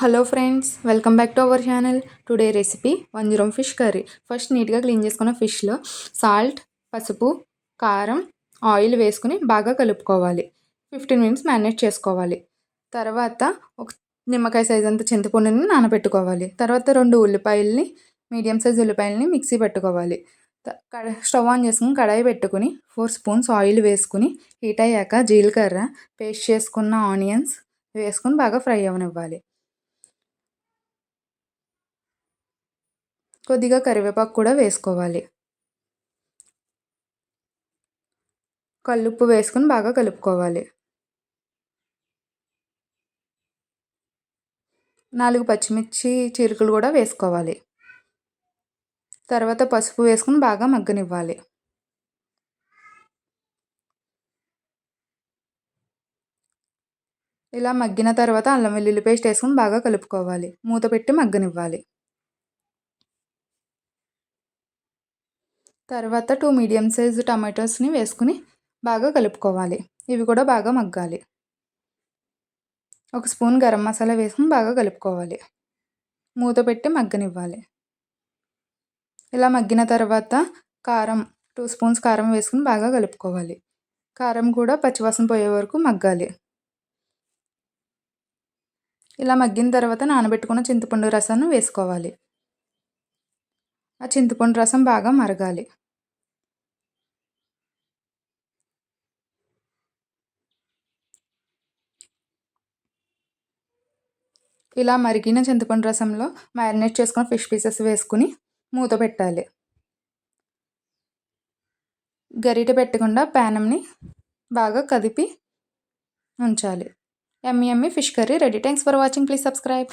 Hello friends, welcome back to our channel. Today recipe వంజరం fish curry. First నీట్గా clean చేసుకున్న ఫిష్లో salt, పసుపు, కారం, ఆయిల్ వేసుకుని బాగా కలుపుకోవాలి. 15 మినిట్స్ మ్యారినేట్ చేసుకోవాలి. తర్వాత ఒక నిమ్మకాయ సైజ్ అంత చింతపండుని నానబెట్టుకోవాలి. తర్వాత 2 ఉల్లిపాయలని, మీడియం సైజ్ ఉల్లిపాయలని మిక్సీ పెట్టుకోవాలి. స్టవ్ ఆన్ చేసుకుని కడాయి పెట్టుకుని 4 స్పూన్స్ ఆయిల్ వేసుకుని హీట్ అయ్యాక జీలకర్ర, పేస్ట్ చేసుకున్న ఆనియన్స్ వేసుకుని బాగా ఫ్రై అవనివ్వాలి. కొద్దిగా కరివేపాకు కూడా వేసుకోవాలి. కల్లుప్పు వేసుకుని బాగా కలుపుకోవాలి. 4 పచ్చిమిర్చి చీలికలు కూడా వేసుకోవాలి. తర్వాత పసుపు వేసుకుని బాగా మగ్గనివ్వాలి. ఇలా మగ్గిన తర్వాత అల్లం వెల్లుల్లి పేస్ట్ వేసుకుని బాగా కలుపుకోవాలి. మూత పెట్టి మగ్గనివ్వాలి. తర్వాత 2 మీడియం సైజ్ టమాటోస్ని వేసుకుని బాగా కలుపుకోవాలి. ఇవి కూడా బాగా మగ్గాలి. 1 స్పూన్ గరం మసాలా వేసుకుని బాగా కలుపుకోవాలి. మూత పెట్టి మగ్గనివ్వాలి. ఇలా మగ్గిన తర్వాత కారం 2 స్పూన్స్ కారం వేసుకుని బాగా కలుపుకోవాలి. కారం కూడా పచ్చివాసన పోయే వరకు మగ్గాలి. ఇలా మగ్గిన తర్వాత నానబెట్టుకున్న చింతపండు రసాన్ని వేసుకోవాలి. ఆ చింతపండు రసం బాగా మరగాలి. ఇలా మరిగిన చింతపండు రసంలో మ్యారినేట్ చేసుకున్న ఫిష్ పీసెస్ వేసుకుని మూత పెట్టాలి. గరిటె పెట్టకుండా ప్యానంని బాగా కదిపి ఉంచాలి. Yummy fish curry ready. Thanks for watching. Please subscribe.